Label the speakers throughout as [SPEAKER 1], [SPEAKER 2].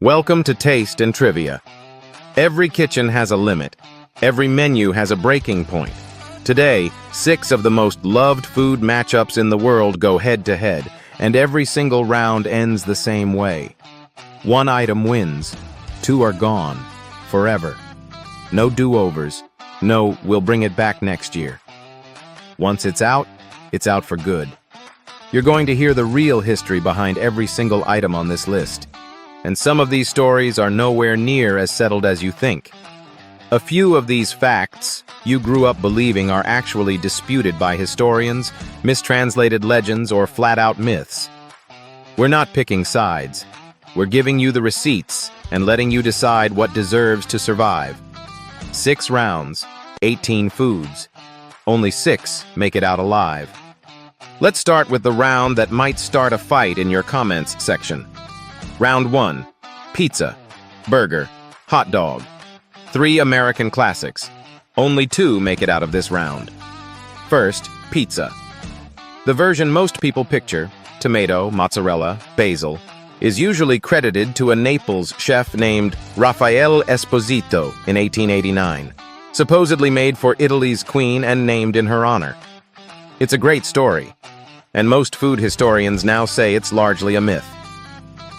[SPEAKER 1] Welcome to Taste and Trivia. Every kitchen has a limit. Every menu has a breaking point. Today, 6 of the most loved food matchups in the world go head-to-head, and every single round ends the same way. 1 item wins, 2 are gone, forever. No do-overs, no "we'll bring it back next year." Once it's out for good. You're going to hear the real history behind every single item on this list. And some of these stories are nowhere near as settled as you think. A few of these facts you grew up believing are actually disputed by historians, mistranslated legends, or flat-out myths. We're not picking sides. We're giving you the receipts and letting you decide what deserves to survive. 6 rounds, 18 foods. Only 6 make it out alive. Let's start with the round that might start a fight in your comments section. Round 1. Pizza, burger, hot dog. 3 American classics. Only 2 make it out of this round. First, pizza. The version most people picture, tomato, mozzarella, basil, is usually credited to a Naples chef named Raffaele Esposito in 1889, supposedly made for Italy's queen and named in her honor. It's a great story, and most food historians now say it's largely a myth.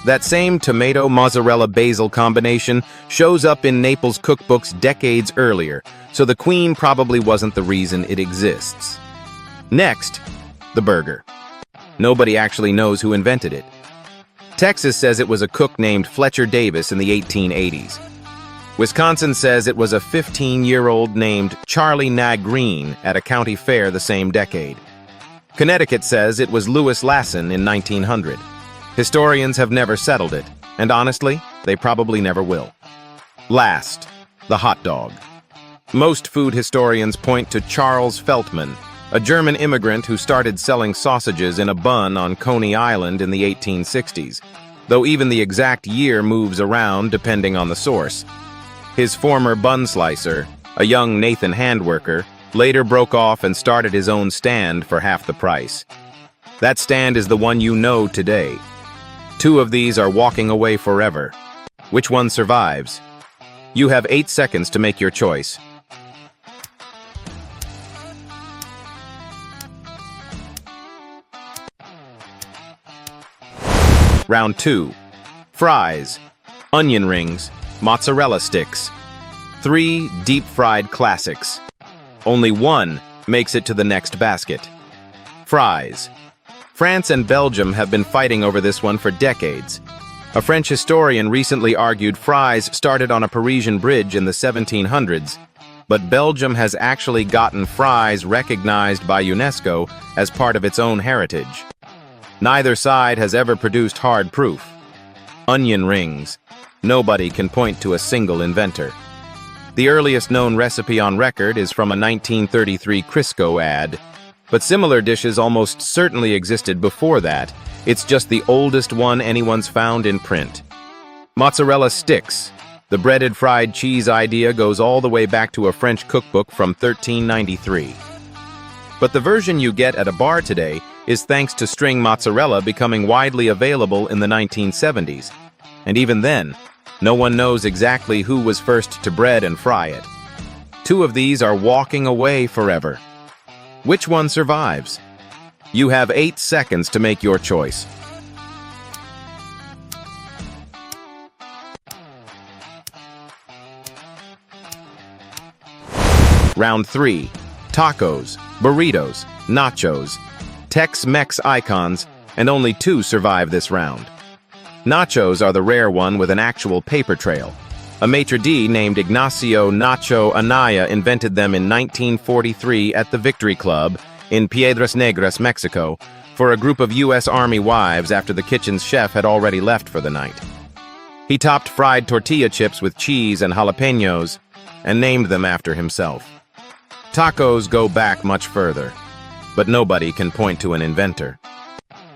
[SPEAKER 1] That same tomato-mozzarella-basil combination shows up in Naples cookbooks decades earlier, so the queen probably wasn't the reason it exists. Next, the burger. Nobody actually knows who invented it. Texas says it was a cook named Fletcher Davis in the 1880s. Wisconsin says it was a 15-year-old named Charlie Nag Green at a county fair the same decade. Connecticut says it was Louis Lasson in 1900. Historians have never settled it, and honestly, they probably never will. Last, the hot dog. Most food historians point to Charles Feltman, a German immigrant who started selling sausages in a bun on Coney Island in the 1860s, though even the exact year moves around depending on the source. His former bun slicer, a young Nathan handworker, later broke off and started his own stand for half the price. That stand is the one you know today. 2 of these are walking away forever. Which one survives? You have 8 seconds to make your choice. Round 2. Fries, onion rings, mozzarella sticks. 3 deep-fried classics. Only 1 makes it to the next basket. Fries. France and Belgium have been fighting over this one for decades. A French historian recently argued fries started on a Parisian bridge in the 1700s, but Belgium has actually gotten fries recognized by UNESCO as part of its own heritage. Neither side has ever produced hard proof. Onion rings. Nobody can point to a single inventor. The earliest known recipe on record is from a 1933 Crisco ad, but similar dishes almost certainly existed before that. It's just the oldest one anyone's found in print. Mozzarella sticks. The breaded fried cheese idea goes all the way back to a French cookbook from 1393. But the version you get at a bar today is thanks to string mozzarella becoming widely available in the 1970s. And even then, no one knows exactly who was first to bread and fry it. 2 of these are walking away forever. Which one survives? You have 8 seconds to make your choice. Round 3. Tacos, burritos, nachos. Tex-Mex icons, and only 2 survive this round. Nachos are the rare one with an actual paper trail. A maitre d' named Ignacio Nacho Anaya invented them in 1943 at the Victory Club in Piedras Negras, Mexico, for a group of U.S. Army wives after the kitchen's chef had already left for the night. He topped fried tortilla chips with cheese and jalapenos and named them after himself. Tacos go back much further, but nobody can point to an inventor.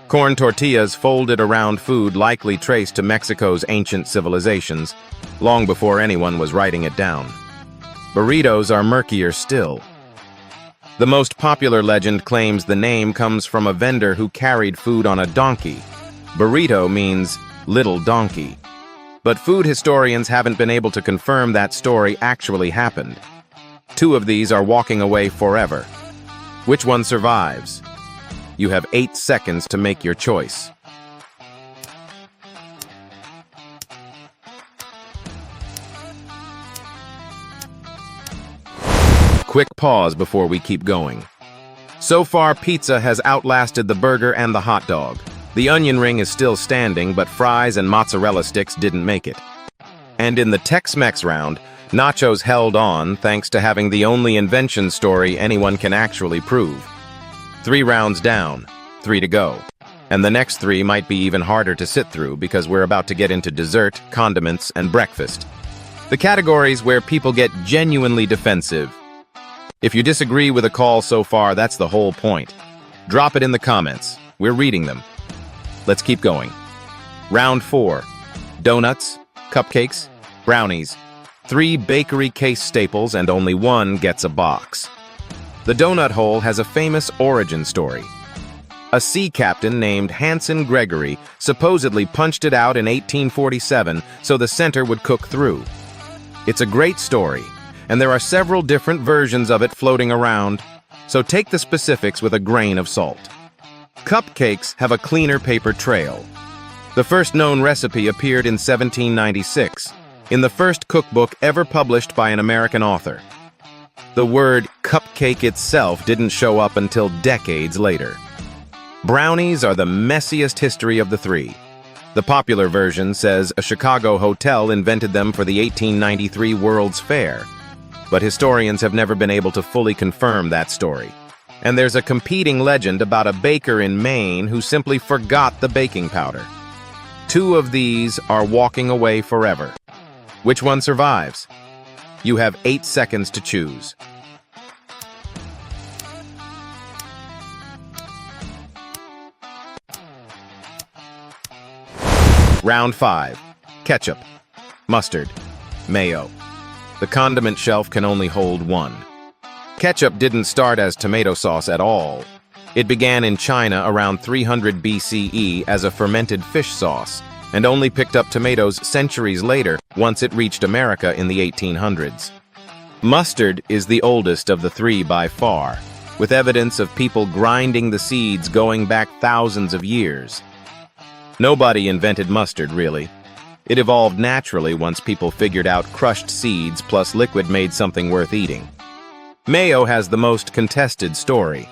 [SPEAKER 1] Corn tortillas folded around food likely traced to Mexico's ancient civilizations, long before anyone was writing it down. Burritos are murkier still. The most popular legend claims the name comes from a vendor who carried food on a donkey. Burrito means little donkey. But food historians haven't been able to confirm that story actually happened. 2 of these are walking away forever. Which one survives? You have 8 seconds to make your choice. Quick pause before we keep going. So far, pizza has outlasted the burger and the hot dog. The onion ring is still standing, but fries and mozzarella sticks didn't make it. And in the Tex-Mex round, nachos held on thanks to having the only invention story anyone can actually prove. 3 rounds down, 3 to go. And the next 3 might be even harder to sit through because we're about to get into dessert, condiments, and breakfast. The categories where people get genuinely defensive. If you disagree with a call so far, that's the whole point. Drop it in the comments. We're reading them. Let's keep going. Round 4. Donuts, cupcakes, brownies. 3 bakery case staples and only 1 gets a box. The donut hole has a famous origin story. A sea captain named Hanson Gregory supposedly punched it out in 1847 so the center would cook through. It's a great story, and there are several different versions of it floating around, so take the specifics with a grain of salt. Cupcakes have a cleaner paper trail. The first known recipe appeared in 1796, in the first cookbook ever published by an American author. The word cupcake itself didn't show up until decades later. Brownies are the messiest history of the 3. The popular version says a Chicago hotel invented them for the 1893 World's Fair, but historians have never been able to fully confirm that story. And there's a competing legend about a baker in Maine who simply forgot the baking powder. 2 of these are walking away forever. Which one survives? You have 8 seconds to choose. Round 5. Ketchup, mustard, mayo. The condiment shelf can only hold 1. Ketchup didn't start as tomato sauce at all. It began in China around 300 BCE as a fermented fish sauce, and only picked up tomatoes centuries later once it reached America in the 1800s. Mustard is the oldest of the 3 by far, with evidence of people grinding the seeds going back thousands of years. Nobody invented mustard, really. It evolved naturally once people figured out crushed seeds plus liquid made something worth eating. Mayo has the most contested story.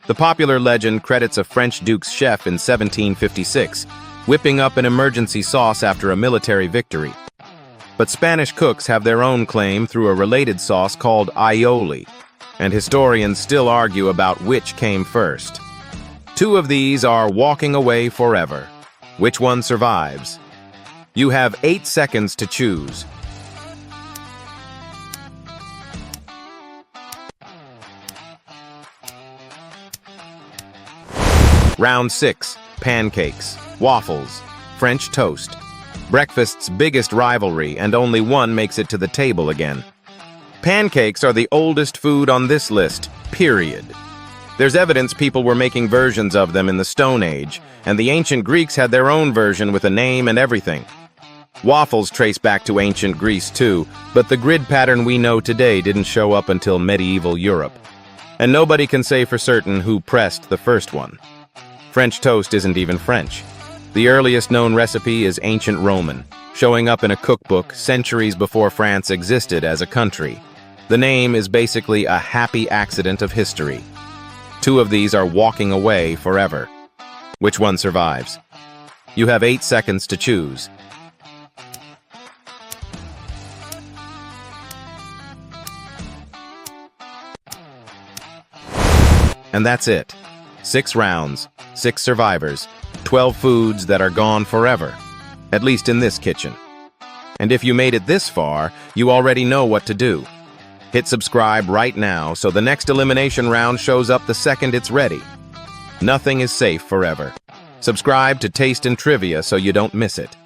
[SPEAKER 1] The popular legend credits a French duke's chef in 1756, whipping up an emergency sauce after a military victory. But Spanish cooks have their own claim through a related sauce called aioli, and historians still argue about which came first. 2 of these are walking away forever. Which one survives? You have 8 seconds to choose. Round 6. Pancakes, waffles, French toast. Breakfast's biggest rivalry, and only 1 makes it to the table again. Pancakes are the oldest food on this list, period. There's evidence people were making versions of them in the Stone Age, and the ancient Greeks had their own version with a name and everything. Waffles trace back to ancient Greece too, but the grid pattern we know today didn't show up until medieval Europe. And nobody can say for certain who pressed the first one. French toast isn't even French. The earliest known recipe is ancient Roman, showing up in a cookbook centuries before France existed as a country. The name is basically a happy accident of history. 2 of these are walking away forever. Which one survives? You have 8 seconds to choose. And that's it. 6 rounds, 6 survivors, 12 foods that are gone forever, at least in this kitchen. And if you made it this far, you already know what to do. Hit subscribe right now so the next elimination round shows up the second it's ready. Nothing is safe forever. Subscribe to Taste and Trivia so you don't miss it.